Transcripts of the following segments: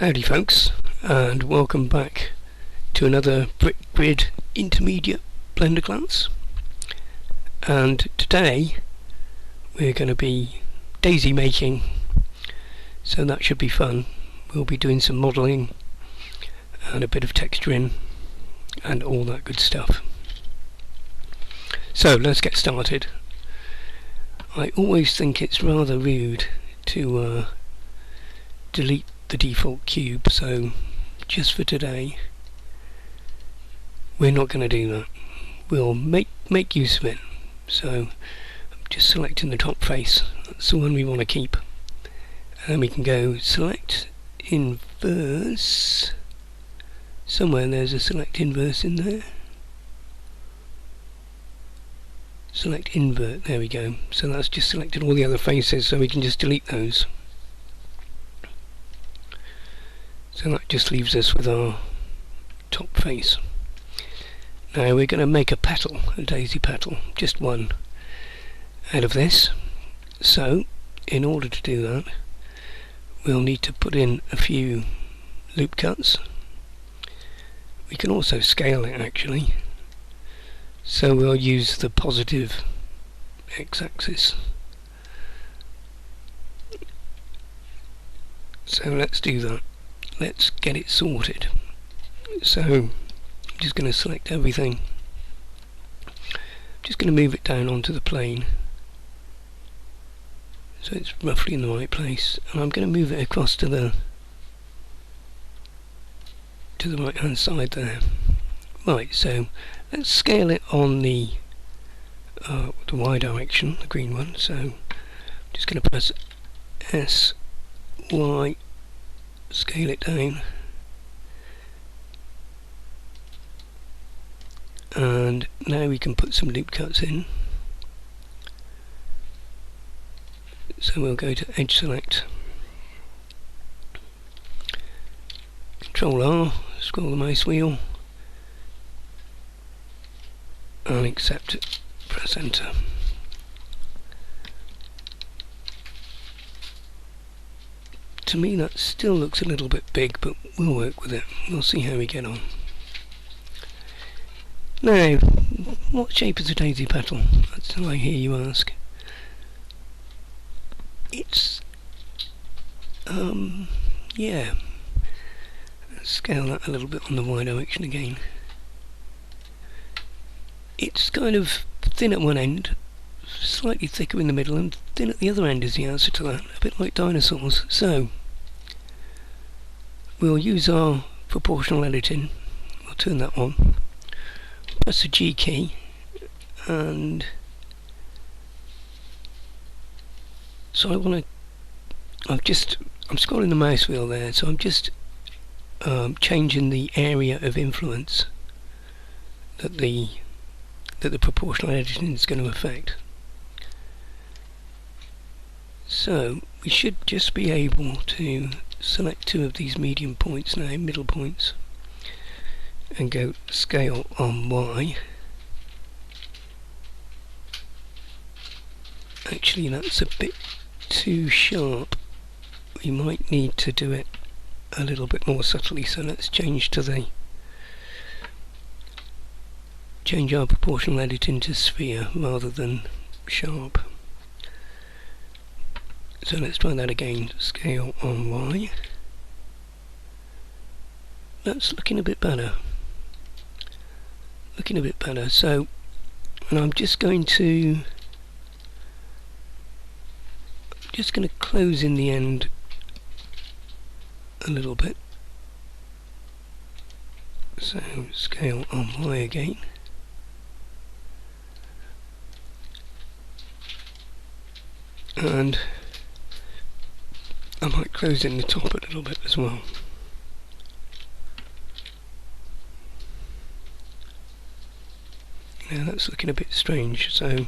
Howdy folks, and welcome back to another Britgrid intermediate blender class. And today we're going to be daisy making, so that should be fun. We'll be doing some modelling and a bit of texturing and all that good stuff. So let's get started. I always think it's rather rude to delete the default cube, so just for today we're not going to do that. We'll make use of it. So I'm just selecting the top face. That's the one we want to keep, and we can go select inverse. Somewhere there's a select inverse in there. Select invert, there we go. So that's just selected all the other faces, so we can just delete those. So that just leaves us with our top face. Now we're going to make a petal, a daisy petal, just one out of this. So in order to do that, we'll need to put in a few loop cuts. We can also scale it actually. So we'll use the positive x-axis. So let's do that. Let's get it sorted. So I'm just going to select everything. Just going to move it down onto the plane so it's roughly in the right place, and I'm going to move it across to the right hand side there. Right, so let's scale it on the Y direction, the green one. So I'm just going to press S, Y, scale it down, and now we can put some loop cuts in. So we'll go to edge select, Control R, scroll the mouse wheel, and accept, press enter. To me that still looks a little bit big, but we'll work with it. We'll see how we get on. Now, what shape is a daisy petal? That's how I hear you ask. It's yeah. Let's scale that a little bit on the Y direction again. It's kind of thin at one end, slightly thicker in the middle, and thin at the other end is the answer to that, a bit like dinosaurs. So we'll use our proportional editing. We'll turn that on, press the G key, and so I'm scrolling the mouse wheel there, so I'm just changing the area of influence that the proportional editing is going to affect. So we should just be able to select two of these medium points now, middle points, and go scale on Y. Actually that's a bit too sharp. We might need to do it a little bit more subtly, so let's change our proportional editing to sphere rather than sharp. So let's try that again. Scale on Y. That's looking a bit better. Looking a bit better. So, and I'm just going to close in the end a little bit. So scale on Y again. And I might close in the top a little bit as well. Now that's looking a bit strange, so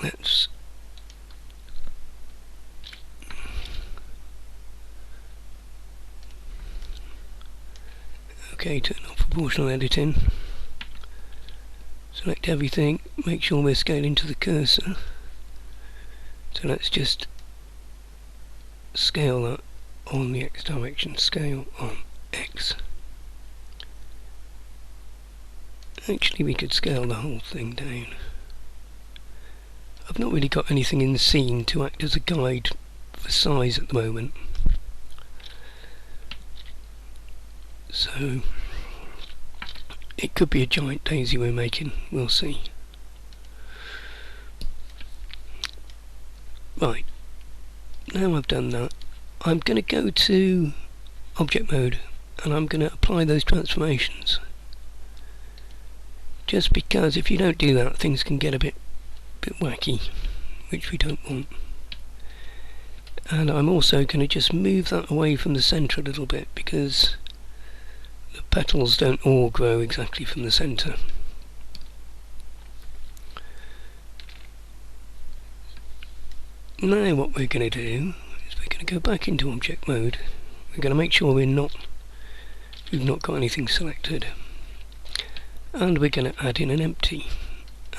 let's turn off proportional editing. Select everything, make sure we're scaling to the cursor. So So let's just scale that on the X direction, scale on X. Actually we could scale the whole thing down. I've not really got anything in the scene to act as a guide for size at the moment. So it could be a giant daisy we're making, we'll see. Right, now I've done that, I'm going to go to object mode and I'm going to apply those transformations. Just because if you don't do that, things can get a bit wacky, which we don't want. And I'm also going to just move that away from the centre a little bit, because the petals don't all grow exactly from the centre. Now what we're going to do is we're going to go back into object mode. We're going to make sure we've not got anything selected. And we're going to add in an empty.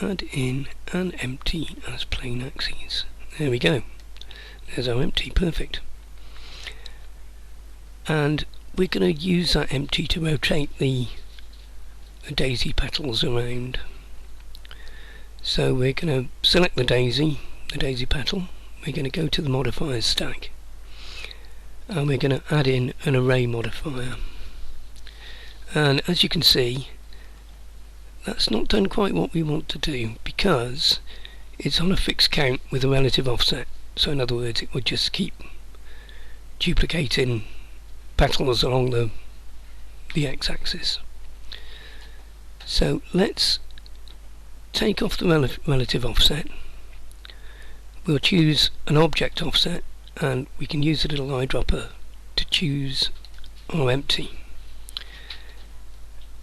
Add in an empty as plane axes. There we go. There's our empty, perfect. And we're going to use that empty to rotate the daisy petals around. So we're going to select the daisy petal. We're going to go to the modifiers stack. And we're going to add in an array modifier. And as you can see, that's not done quite what we want to do, because it's on a fixed count with a relative offset. So in other words, it would just keep duplicating petals along the x-axis. So let's take off the relative offset. We'll choose an object offset, and we can use a little eyedropper to choose our empty.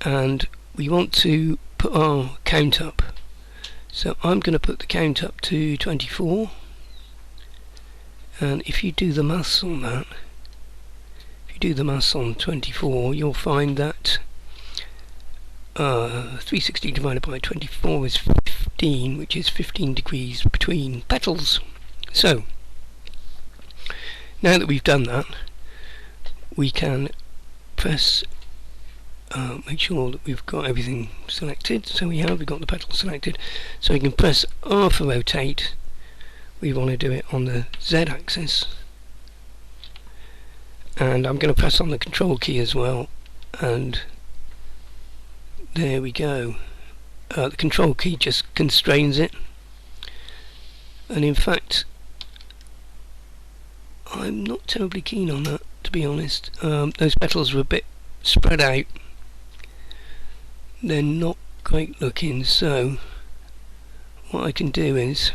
And we want to put our count up, so I'm going to put the count up to 24, and if you do the maths on that, if you do the maths on 24, you'll find that 360 divided by 24 is 15, which is 15 degrees between petals. So now that we've done that, we can press make sure that we've got everything selected. So we've got the petal selected, so we can press R for rotate. We want to do it on the Z axis, and I'm going to press on the control key as well, and there we go. The control key just constrains it, and in fact I'm not terribly keen on that, to be honest. Those petals are a bit spread out, they're not great looking, so what I can do is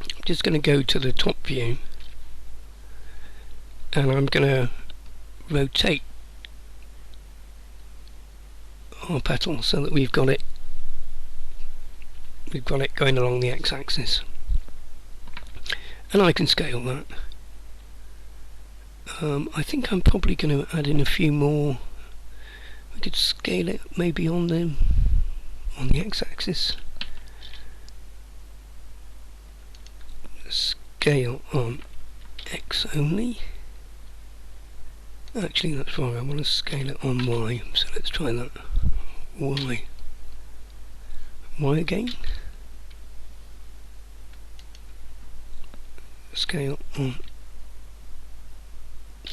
I'm just going to go to the top view, and I'm going to rotate our petal so that we've got it going along the x-axis, and I can scale that. I think I'm probably going to add in a few more. We could scale it maybe on the x-axis. Scale on X only. Actually, that's wrong. I want to scale it on Y. So let's try that. Y. Y again. Scale on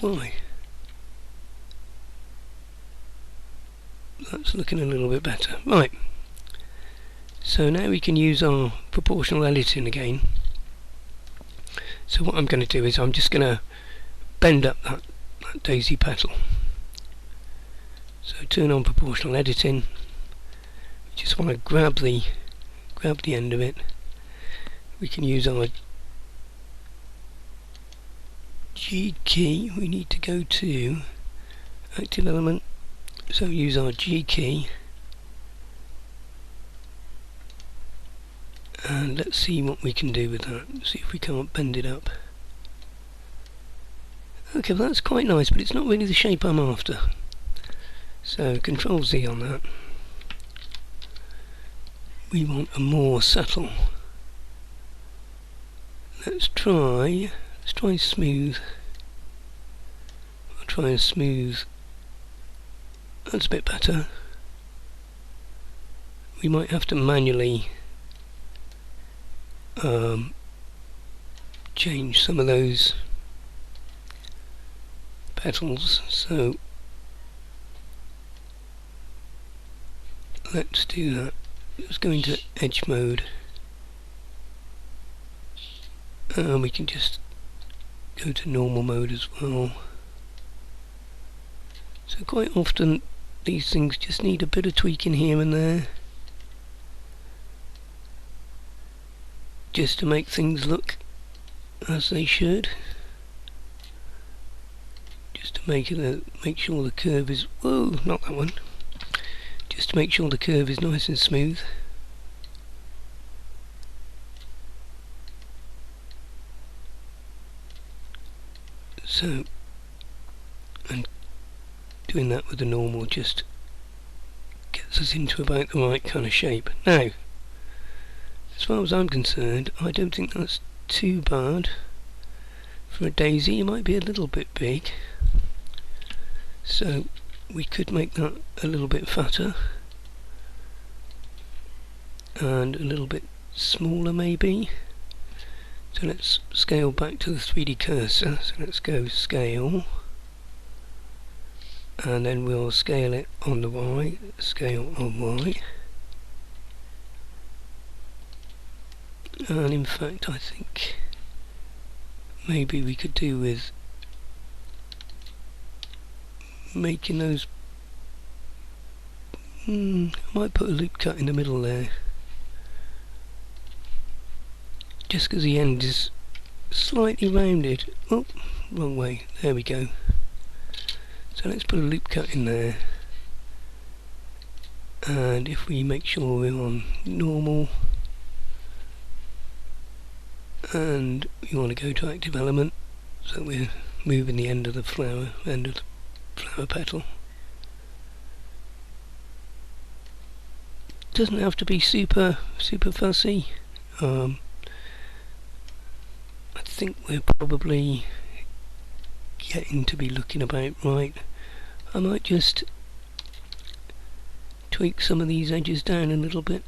Y. That's looking a little bit better. Right. So now we can use our proportional editing again. So what I'm going to do is I'm just going to bend up that daisy petal. So turn on proportional editing. We just want to grab the end of it. We can use our G key. We need to go to active element. So use our G key, and let's see what we can do with that. See if we can't bend it up. Okay, well that's quite nice, but it's not really the shape I'm after. So Control Z on that. We want a more subtle let's try smooth. I'll try a smooth. That's a bit better. We might have to manually change some of those petals, so let's do that. Let's go into edge mode, and we can just go to normal mode as well. So quite often these things just need a bit of tweaking here and there, just to make things look as they should. Just to make sure the curve is, whoa, not that one. Just to make sure the curve is nice and smooth. So, and doing that with the normal just gets us into about the right kind of shape. Now, as far as I'm concerned, I don't think that's too bad for a daisy. It might be a little bit big, so we could make that a little bit fatter and a little bit smaller maybe. So let's scale back to the 3D cursor. So let's go scale, and then we'll scale it on the Y, scale on Y. And in fact I think maybe we could do with making those, I might put a loop cut in the middle there, just because the end is slightly rounded. Oh, wrong way, there we go. So let's put a loop cut in there, and if we make sure we're on normal and we want to go to active element, so we're moving the end of the flower, petal. Doesn't have to be super fussy. I think we're probably getting to be looking about right. I might just tweak some of these edges down a little bit,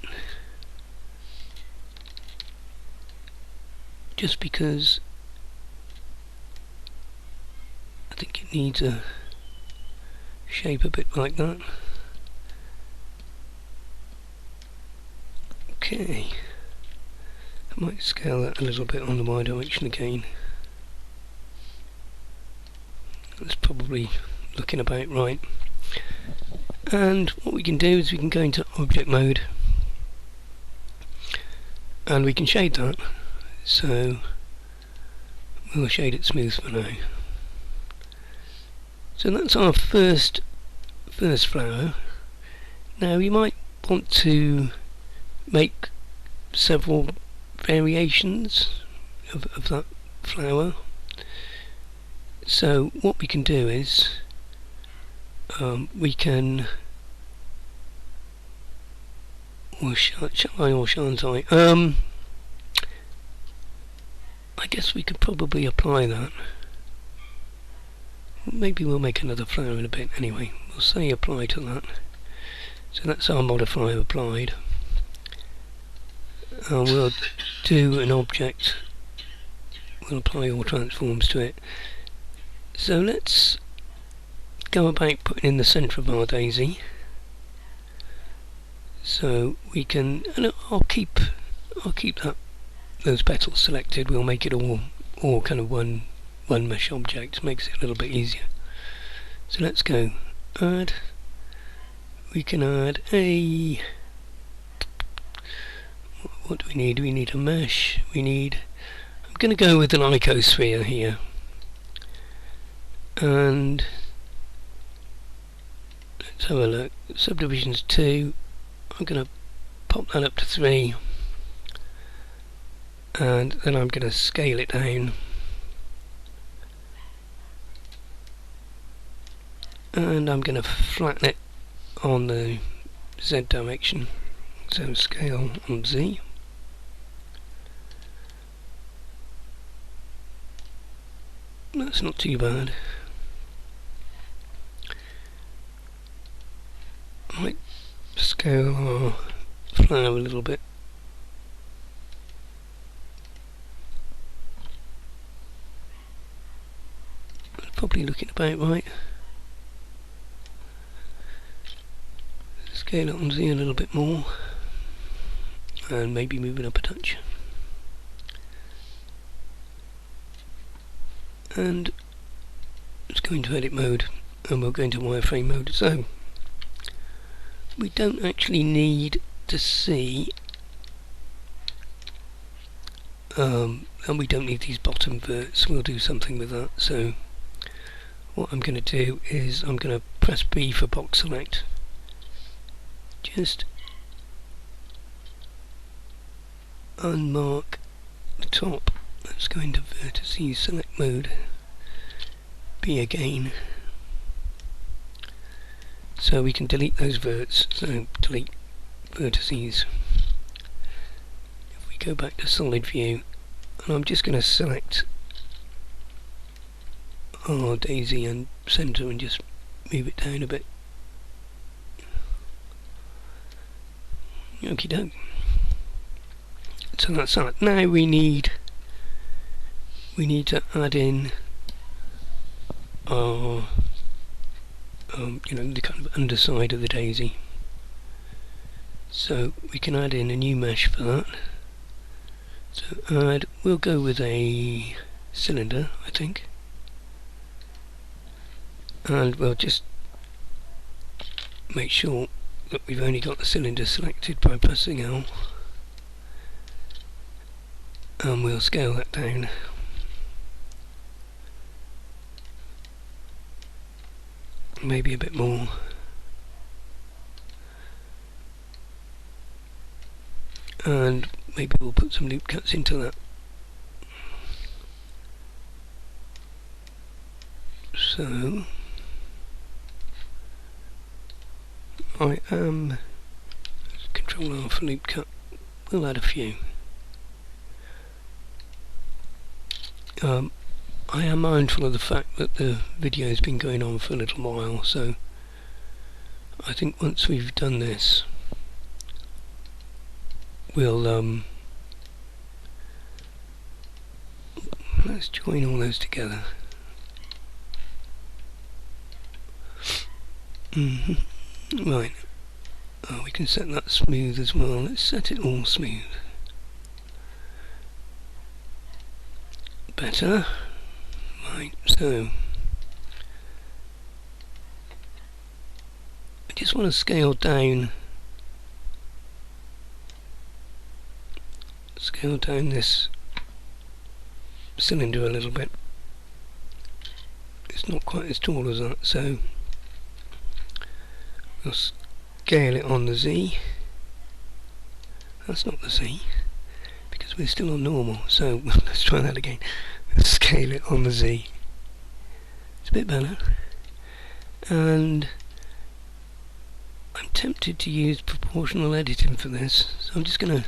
just because I think it needs a shape a bit like that. Okay, I might scale that a little bit on the Y direction again. That's probably looking about right. And what we can do is we can go into object mode and we can shade that. So we'll shade it smooth for now. So that's our first flower. Now we might want to make several variations of that flower. So what we can do is we can, or shall I or shan't I? I guess we could probably apply that. Maybe we'll make another flower in a bit. Anyway, we'll say apply to that. So that's our modifier applied. We'll do an object. We'll apply all transforms to it. So let's go about putting in the centre of our daisy. So we can, and I'll keep those petals selected. We'll make it all kind of one mesh object. Makes it a little bit easier. So let's go add. We can add a, what do we need? We need a mesh. I'm going to go with an icosphere here, and let's have a look. Subdivisions 2. I'm going to pop that up to 3, and then I'm going to scale it down, and I'm going to flatten it on the Z direction. So scale on Z, That's not too bad. I might scale our flower a little bit. That's probably looking about right. Scale it on Z a little bit more, and maybe move it up a touch. And let's go into edit mode, and we'll go into wireframe mode. So we don't actually need to see, and we don't need these bottom verts. We'll do something with that. So what I'm going to do is I'm going to press B for box select. Just unmark the top. Let's go into vertices, select mode, B again. So we can delete those verts. So delete vertices. If we go back to solid view, and I'm just going to select our daisy and center and just move it down a bit. Okie doke. So that's that. Now we need to add in our the kind of underside of the daisy. So we can add in a new mesh for that. So we'll go with a cylinder, I think, and we'll just make sure that we've only got the cylinder selected by pressing L, and we'll scale that down. Maybe a bit more. And maybe we'll put some loop cuts into that. So I am Control R for loop cut. We'll add a few. I am mindful of the fact that the video has been going on for a little while, so I think once we've done this, we'll let's join all those together. Right. Oh, we can set that smooth as well. Let's set it all smooth. Better. Right, so I just want to scale down this cylinder a little bit. It's not quite as tall as that, so we'll scale it on the Z. That's not the Z, because we're still on normal, so let's try that again. Scale it on the Z. It's a bit better. And I'm tempted to use proportional editing for this, so I'm just going to,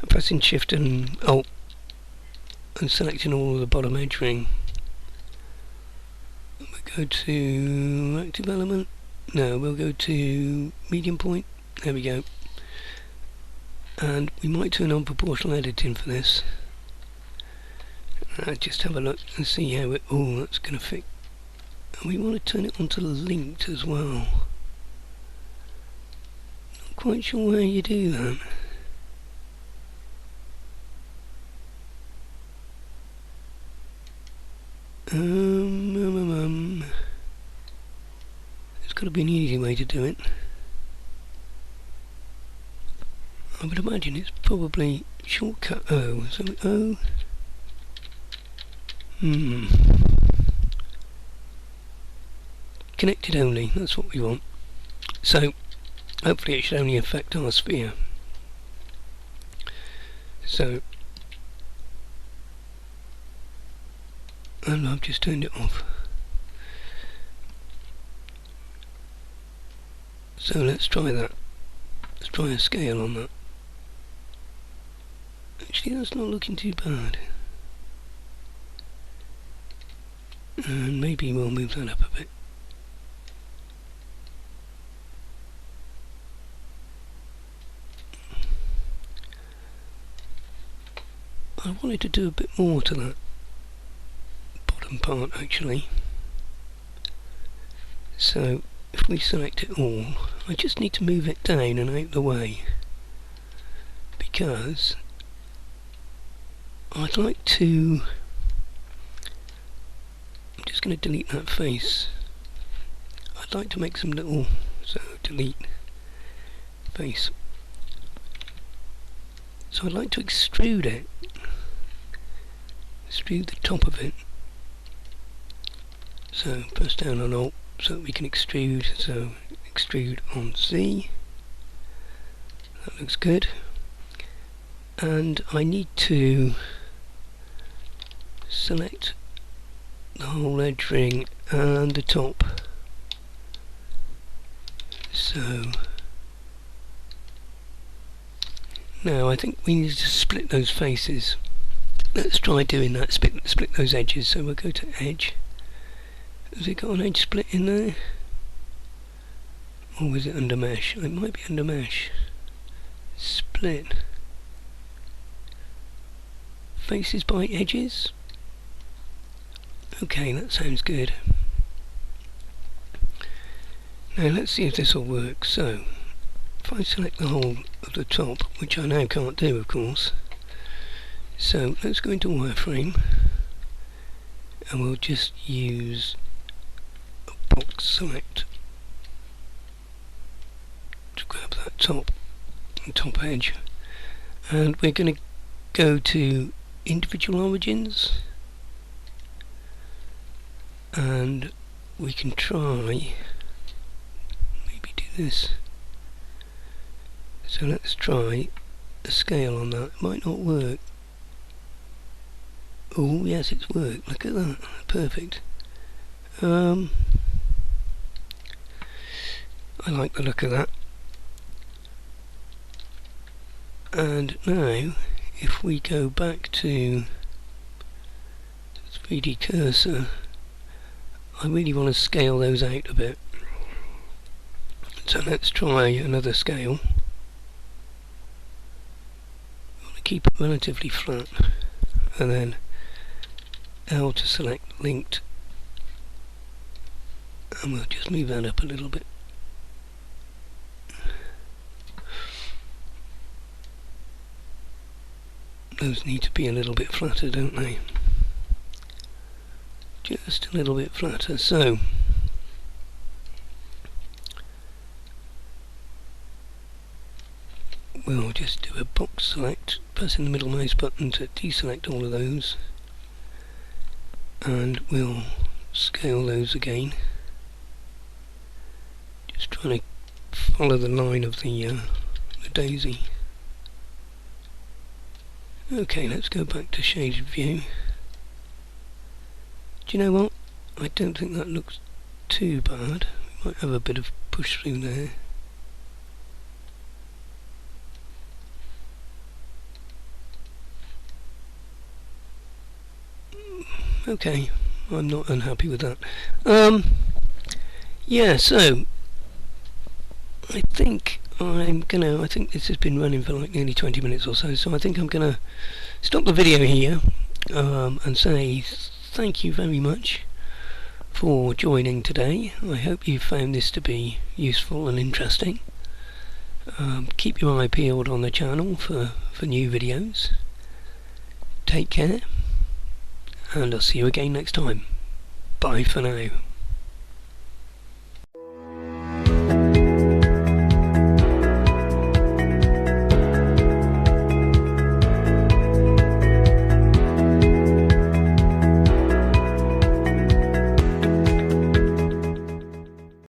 I'm pressing Shift and Alt and selecting all of the bottom edge ring. We'll go to active element. No, we'll go to medium point. There we go. And we might turn on proportional editing for this. Just have a look and see how it all that's going to fit. And we want to turn it onto linked as well. Not quite sure how you do that. There's got to be an easy way to do it. I would imagine it's probably shortcut O. So O. Connected only, that's what we want. So hopefully it should only affect our sphere. So, and I've just turned it off. So let's try that. Let's try a scale on that. Actually, that's not looking too bad. and maybe we'll move that up a bit. I wanted to do a bit more to that bottom part actually. So if we select it all, I just need to move it down and out the way, because I'd like to, I'm just going to delete that face. I'd like to make some little, so delete face. So I'd like to extrude it, extrude the top of it. So press down on Alt so that we can extrude, so extrude on Z. That looks good. And I need to select the whole edge ring and the top. So now I think we need to split those faces. Let's try doing that, split those edges. So we'll go to edge. Has it got an edge split in there? Or was it under mesh? It might be under mesh. Split. Faces by edges. Okay, that sounds good. Now let's see if this will work. So, if I select the whole of the top, which I now can't do of course. So let's go into wireframe and we'll just use a box select to grab that top edge, and we're going to go to individual origins, and we can try maybe do this. So let's try a scale on that. It might not work. Oh yes, it's worked. Look at that. Perfect. I like the look of that. And now if we go back to 3D cursor, I really want to scale those out a bit. So let's try another scale. I want to keep it relatively flat, and then L to select linked, and we'll just move that up a little bit. Those need to be a little bit flatter, don't they? Just a little bit flatter. So we'll just do a box select, pressing the middle mouse button to deselect all of those, and we'll scale those again. Just trying to follow the line of the daisy. Okay, let's go back to shaded view. Do you know what? I don't think that looks too bad. We might have a bit of push through there. Okay, I'm not unhappy with that. Yeah, so I think I think this has been running for like nearly 20 minutes or so, so I think I'm gonna stop the video here and say thank you very much for joining today. I hope you found this to be useful and interesting. Keep your eye peeled on the channel for new videos. Take care, and I'll see you again next time. Bye for now.